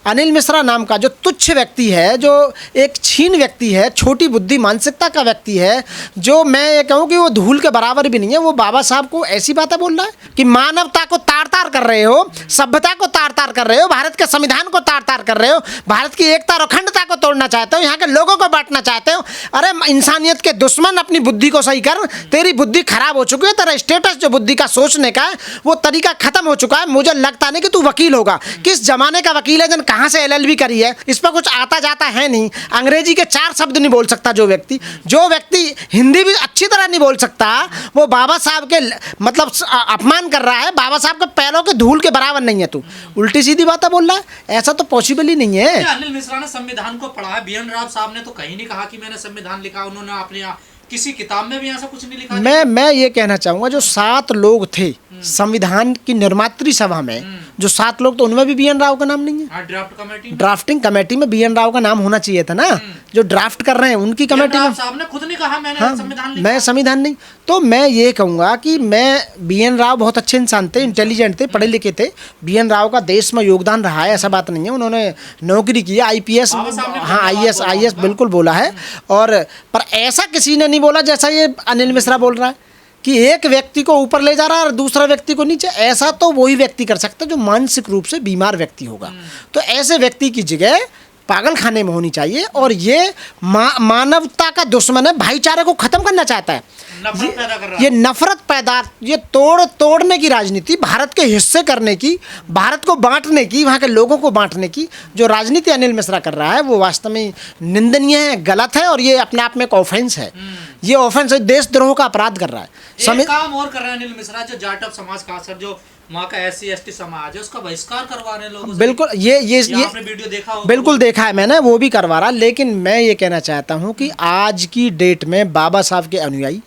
अनिल मिश्रा नाम का जो तुच्छ व्यक्ति है, जो एक छीन व्यक्ति है, छोटी बुद्धि मानसिकता का व्यक्ति है, जो मैं ये कहूँ कि वो धूल के बराबर भी नहीं है, वो बाबा साहब को ऐसी बातें बोल रहा है कि मानवता को तार तार कर रहे हो, सभ्यता को तार तार कर रहे हो, भारत के संविधान को तार तार कर रहे हो, भारत की एकता और अखंडता को तोड़ना चाहते हो, यहाँ के लोगों को बांटना चाहते हो। अरे इंसानियत के दुश्मन, अपनी बुद्धि को सही कर, तेरी बुद्धि खराब हो चुकी है, तेरा स्टेटस जो बुद्धि का सोचने का है वो तरीका खत्म हो चुका है। मुझे लगता नहीं कि तू वकील होगा। किस जमाने का वकील है, जन कहाँ से LLB करी है, इस पर कुछ आता जाता है नहीं। अंग्रेजी के 4 शब्द नहीं बोल सकता जो व्यक्ति हिंदी भी अच्छी तरह नहीं बोल सकता, वो बाबा साहब के मतलब अपमान कर रहा है। बाबा साहब के पैरों के धूल के बराबर नहीं है तू, उल्टी सीधी बातें बोल रहा है, ऐसा तो पॉसिबल ही नहीं है। अनिल मिश्रा ने संविधान को पढ़ा है, BN राव साहब ने तो कहीं नहीं कहा कि मैंने संविधान लिखा, उन्होंने अपने किसी किताब में भी ऐसा कुछ नहीं लिखा। मैं ये कहना चाहूँगा, जो 7 लोग थे संविधान की निर्मात्री सभा में, जो 7 लोग, तो उनमें भी BN राव का नाम नहीं है। ड्राफ्टिंग कमेटी में BN राव का नाम होना चाहिए था ना, जो ड्राफ्ट कर रहे हैं उनकी कमेटी में। साहब ने खुद नहीं कहा मैंने संविधान लिखा। मैं संविधान नहीं, तो मैं ये कहूँगा कि BN राव बहुत अच्छे इंसान थे, इंटेलिजेंट थे, पढ़े लिखे थे। BN राव का देश में योगदान रहा है, ऐसा बात नहीं है। उन्होंने नौकरी की, IPS, हाँ IS बिल्कुल बोला है। और पर ऐसा किसी ने नहीं बोला जैसा ये अनिल मिश्रा बोल रहा है कि एक व्यक्ति को ऊपर ले जा रहा है और दूसरा व्यक्ति को नीचे। ऐसा तो वही व्यक्ति कर सकता है जो मानसिक रूप से बीमार व्यक्ति होगा। तो ऐसे व्यक्ति की जगह पागल खाने में होनी चाहिए। और ये मानवता का दुश्मन है, भाईचारे को खत्म करना चाहता है, नफरत पैदा कर रहा है। ये नफरत पैदा, ये तोड़ने की राजनीति, भारत के हिस्से करने की, भारत को बांटने की, वहाँ के लोगों को बांटने की जो राजनीति अनिल मिश्रा कर रहा है, वो वास्तव में निंदनीय है, गलत है। और ये अपने आप में एक ऑफेंस है, ये ऑफेंस है, देशद्रोह का अपराध कर रहा है। एक काम और कर रहे हैं अनिल मिश्रा, जो जाटव समाज, खासकर जो वहाँ का SC ST समाज है, उसका बहिष्कार करवा रहे हैं लोग। बिल्कुल, ये आपने वीडियो देखा होगा। बिल्कुल देखा है मैंने, वो भी करवा रहा। लेकिन मैं ये कहना चाहता हूँ कि आज की डेट में बाबा साहब के अनुयायी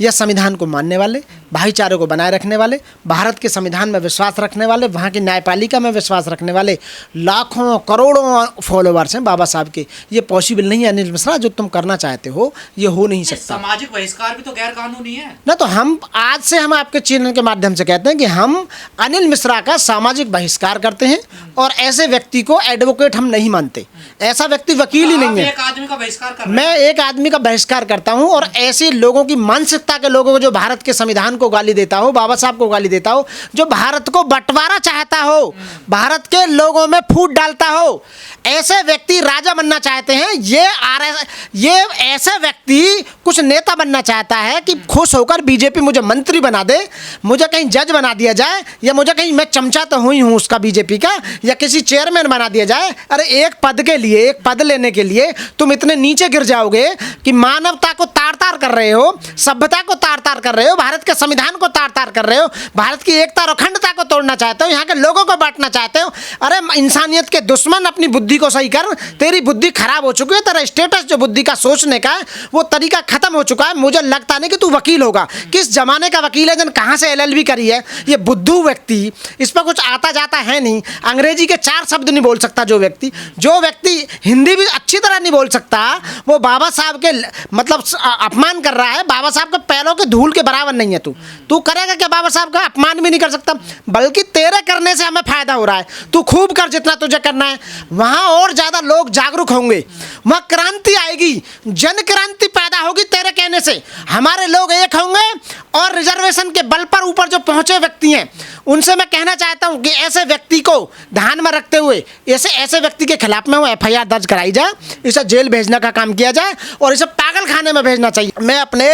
या संविधान को मानने वाले, भाईचारे को बनाए रखने वाले, भारत के संविधान में विश्वास रखने वाले, वहाँ की न्यायपालिका में विश्वास रखने वाले लाखों करोड़ों फॉलोवर्स हैं बाबा साहब के। ये पॉसिबल नहीं है अनिल मिश्रा, जो तुम करना चाहते हो ये हो नहीं सकता। सामाजिक बहिष्कार भी तो गैर कानूनी है ना। तो हम आज से हम आपके चैनल के माध्यम से कहते हैं कि हम अनिल मिश्रा का सामाजिक बहिष्कार करते हैं और ऐसे व्यक्ति को एडवोकेट हम नहीं मानते। ऐसा व्यक्ति वकील ही नहीं है। एक आदमी का बहिष्कार कर रहे हैं। मैं एक आदमी का बहिष्कार करता हूं और ऐसे लोगों की मानसिकता के लोगों को, जो भारत के संविधान को गाली देता हो, बाबा साहब को गाली देता हो, जो भारत को बंटवारा चाहता हो, भारत के लोगों में फूट डालता हो, ऐसे व्यक्ति राजा बनना चाहते हैं। ये ऐसे व्यक्ति कुछ नेता बनना चाहता है कि खुश होकर बीजेपी मुझे मंत्री बना दे, मुझे कहीं जज बना दिया जाए, या मुझे कहीं, मैं चमचा तो हुई हूँ उसका बीजेपी का, या किसी चेयरमैन बना दिया जाए। अरे एक पद के लिए, एक पद लेने के लिए तुम इतने नीचे गिर जाओगे कि मानवता को तार तार कर रहे हो, सभ्यता को तार तार कर रहे हो, भारत के संविधान को तार तार कर रहे हो, भारत की एकता और अखंडता को तोड़ना चाहते हो, यहाँ के लोगों को बांटना चाहते हो। अरे इंसानियत के दुश्मन, अपनी बुद्धि को सही कर, तेरी बुद्धि खराब हो चुकी है, तेरा स्टेटस जो बुद्धि का सोचने का है वो तरीका खत्म हो चुका है। मुझे लगता नहीं कि तू वकील होगा। किस जमाने का वकील है, जन कहाँ से LLB करी है, ये बुद्धू व्यक्ति, इस पर कुछ आता जाता है नहीं। अंग्रेजी के 4 शब्द नहीं बोल सकता जो व्यक्ति हिंदी भी अच्छी तरह नहीं बोल सकता, वो बाबा साहब के मतलब अपमान कर रहा है। बाबा साहब के पैरों के धूल के बराबर नहीं है। तू करेगा क्या? बाबा साहब का अपमान भी नहीं कर सकता, बल्कि तेरे करने से हमें फायदा हो रहा है। तू खूब कर जितना तुझे करना है, वहाँ और ज़्यादा लोग जागरूक होंगे, वहाँ क्रांति आएगी, जन क्रांति पैदा होगी तेरे कहने से। हमारे लोग एक होंगे और रिजर्वेशन के बल पर ऊपर जो पहुँचे व्यक्ति हैं, उनसे मैं कहना चाहता हूँ कि ऐसे व्यक्ति को ध्यान में रखते हुए ऐसे व्यक्ति के खिलाफ में वो FIR दर्ज कराई जाए, इसे जेल भेजने का काम किया जाए और इसे पागल खाने में भेजना चाहिए। मैं अपने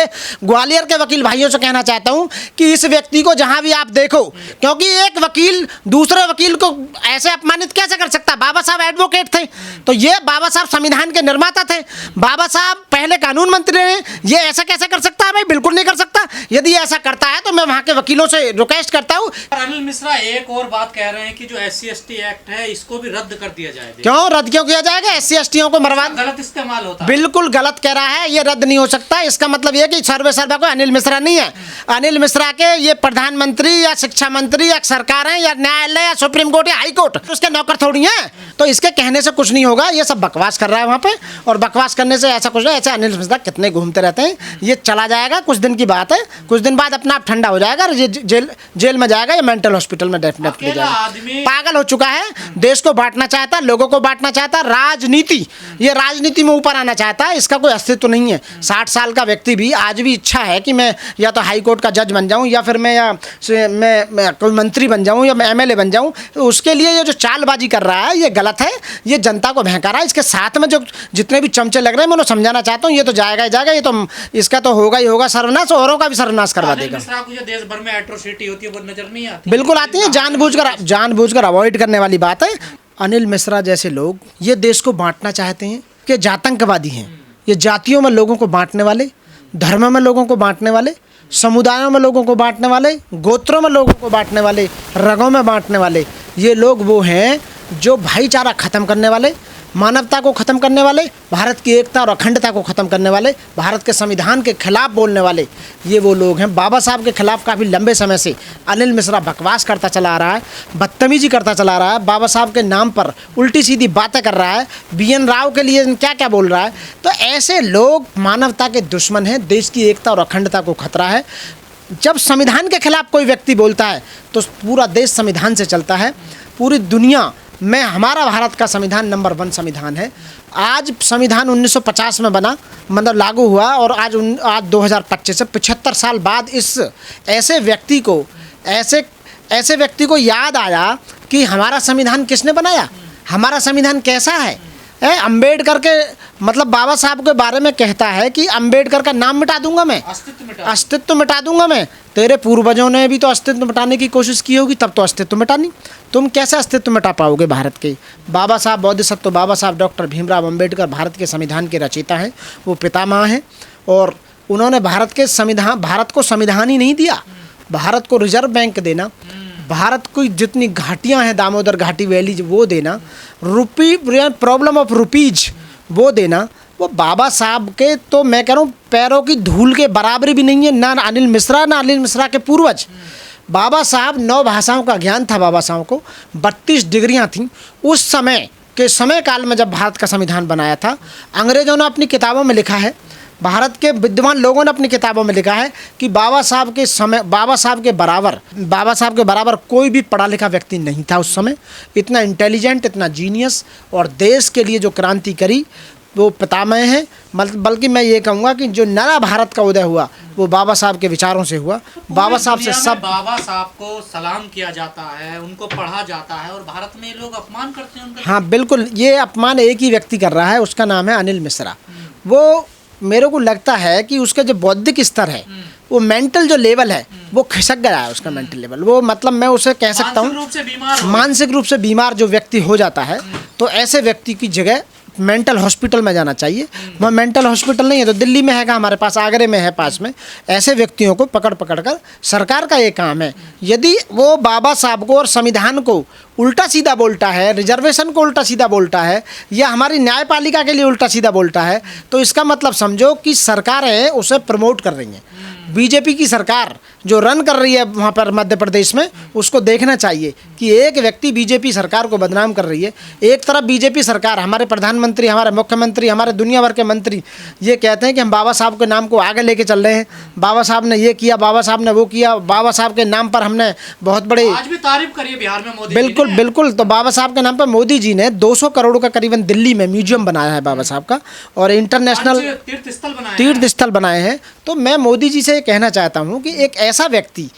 ग्वालियर के वकील भाइयों से कहना चाहता हूँ कि इस व्यक्ति को जहाँ भी आप देखो, क्योंकि एक वकील दूसरे वकील को ऐसे अपमानित कैसे कर सकता? बाबा साहब एडवोकेट थे, तो ये बाबा साहब संविधान के निर्माता थे, बाबा साहब पहले कानून मंत्री हैं, ये ऐसा कैसे कर सकता है? भाई बिल्कुल नहीं कर सकता। यदि ऐसा करता है तो मैं वहाँ के वकीलों से रिक्वेस्ट करता हूँ। अनिल मिश्रा एक और बात कह रहे हैं कि जो SC ST एक्ट है इसको भी रद्द कर दिया जाएगा। क्यों रद्द क्यों किया जाएगा? SC STों को मरवा, गलत इस्तेमाल होता है। बिल्कुल गलत कह रहा है, ये रद्द नहीं हो सकता। इसका मतलब ये कि सर्वे को अनिल मिश्रा नहीं है। अनिल मिश्रा के ये प्रधानमंत्री या शिक्षा मंत्री या सरकार है या न्यायालय या सुप्रीम कोर्ट या हाई कोर्ट उसके नौकर थोड़ी हैं। तो इसके कहने से कुछ नहीं होगा, ये सब बकवास कर रहा है वहाँ पे, और बकवास करने से ऐसा कुछ नहीं। ऐसे अनिल मिश्रा कितने घूमते रहते हैं, ये चला जाएगा, कुछ दिन की बात है, कुछ दिन बाद अपना आप ठंडा हो जाएगा, ये जेल में जाएगा या मेंटल हॉस्पिटल में डेफिनेटली जाएगा। पागल हो चुका है, देश को बांटना चाहता है, लोगों को बांटना चाहता है, राजनीति, ये राजनीति में ऊपर आना चाहता है, इसका कोई अस्तित्व नहीं है। 60 साल का व्यक्ति भी आज भी इच्छा है कि मैं या तो हाई कोर्ट का जज बन जाऊं, या फिर मैं कोई मंत्री बन जाऊं, या मैं एमएलए बन जाऊं, तो उसके लिए ये जो चालबाजी कर रहा है ये गलत है, ये जनता को बहका रहा है। इसके साथ में जो जितने भी चमचे लग रहे हैं मैं उन्हें समझाना चाहता हूँ, ये तो जाएगा ही जाएगा, ये तो इसका तो होगा ही होगा सर्वनाश, औरों का भी सर्वनाश करवा देगा। देश भर में एट्रोसिटी होती है वो नजर नहीं आती। बिल्कुल आती है, जानबूझकर अवॉइड करने वाली बात है। अनिल मिश्रा जैसे लोग ये देश को बांटना चाहते हैं कि जातंकवादी हैं, ये जातियों में लोगों को बांटने वाले, धर्म में लोगों को बांटने वाले, समुदायों में लोगों को बांटने वाले, गोत्रों में लोगों को बांटने वाले, रगों में बांटने वाले, ये लोग वो हैं जो भाईचारा ख़त्म करने वाले, मानवता को ख़त्म करने वाले, भारत की एकता और अखंडता को ख़त्म करने वाले, भारत के संविधान के खिलाफ बोलने वाले, ये वो लोग हैं। बाबा साहब के खिलाफ काफ़ी लंबे समय से अनिल मिश्रा बकवास करता चला आ रहा है, बदतमीजी करता चला आ रहा है, बाबा साहब के नाम पर उल्टी सीधी बातें कर रहा है, BN राव के लिए क्या क्या बोल रहा है। तो ऐसे लोग मानवता के दुश्मन हैं, देश की एकता और अखंडता को खतरा है। जब संविधान के खिलाफ कोई व्यक्ति बोलता है तो पूरा देश संविधान से चलता है, पूरी दुनिया में हमारा भारत का संविधान नंबर 1 संविधान है। आज संविधान 1950 में बना, मतलब लागू हुआ, और आज 2025 से 75 साल बाद इस ऐसे व्यक्ति को याद आया कि हमारा संविधान किसने बनाया, हमारा संविधान कैसा है। अंबेडकर के मतलब बाबा साहब के बारे में कहता है कि अंबेडकर का नाम मिटा दूंगा मैं, अस्तित्व मिटा दूंगा मैं। तेरे पूर्वजों ने भी तो अस्तित्व मिटाने की कोशिश की होगी, तब तो अस्तित्व मिटानी। तुम कैसे अस्तित्व मिटा पाओगे भारत के? बाबा साहब बोधिसत्व बाबा साहब डॉक्टर भीमराव अंबेडकर भारत के संविधान के रचयिता हैं, वो पितामह हैं, और उन्होंने भारत को संविधान ही नहीं दिया, भारत को रिजर्व बैंक देना, भारत को जितनी घाटियां हैं, दामोदर घाटी वैली, वो देना, प्रॉब्लम ऑफ रुपीज वो देना, वो बाबा साहब के तो मैं कह रहा हूँ पैरों की धूल के बराबरी भी नहीं है। ना अनिल मिश्रा के पूर्वज। बाबा साहब 9 भाषाओं का ज्ञान था बाबा साहब को, 32 डिग्रियां थीं। उस समय काल में जब भारत का संविधान बनाया था, अंग्रेजों ने अपनी किताबों में लिखा है, भारत के विद्वान लोगों ने अपनी किताबों में लिखा है कि बाबा साहब के बराबर कोई भी पढ़ा लिखा व्यक्ति नहीं था उस समय। इतना इंटेलिजेंट, इतना जीनियस, और देश के लिए जो क्रांति करी वो पितामह हैं। बल्कि मैं ये कहूँगा कि जो नया भारत का उदय हुआ वो बाबा साहब के विचारों से हुआ। बाबा साहब से सब बाबा साहब को सलाम किया जाता है, उनको पढ़ा जाता है, और भारत में ये लोग अपमान करते हैं उनका। हाँ बिल्कुल, ये अपमान एक ही व्यक्ति कर रहा है, उसका नाम है अनिल मिश्रा। वो मेरे को लगता है कि उसका जो बौद्धिक स्तर है, वो मेंटल जो लेवल है वो खिसक गया है, उसका मेंटल लेवल। वो मतलब मैं उसे कह सकता हूँ मानसिक रूप से बीमार जो व्यक्ति हो जाता है, तो ऐसे व्यक्ति की जगह मेंटल हॉस्पिटल में जाना चाहिए। वहाँ मेंटल हॉस्पिटल नहीं है तो दिल्ली में है, हमारे पास आगरे में है पास में। ऐसे व्यक्तियों को पकड़ कर सरकार का ये काम है, यदि वो बाबा साहब को और संविधान को उल्टा सीधा बोलता है, रिजर्वेशन को उल्टा सीधा बोलता है, या हमारी न्यायपालिका के लिए उल्टा सीधा बोलता है, तो इसका मतलब समझो कि सरकारें उसे प्रमोट कर रही हैं। बीजेपी की सरकार जो रन कर रही है वहाँ पर मध्य प्रदेश में, उसको देखना चाहिए कि एक व्यक्ति बीजेपी सरकार को बदनाम कर रही है। एक तरफ बीजेपी सरकार, हमारे प्रधानमंत्री, हमारे मुख्यमंत्री, हमारे दुनिया भर के मंत्री ये कहते हैं कि हम बाबा साहब के नाम को आगे लेके चल रहे हैं, बाबा साहब ने ये किया, बाबा साहब ने वो किया, बाबा साहब के नाम पर हमने बहुत बड़े, आज भी तारीफ करी है बिहार में मोदी। बिल्कुल। तो बाबा साहब के नाम पर मोदी जी ने 200 करोड़ का करीबन दिल्ली में म्यूजियम बनाया है बाबा साहब का, और इंटरनेशनल तीर्थ स्थल बनाए हैं। तो मैं मोदी जी से कहना चाहता हूँ कि एक ऐसा व्यक्ति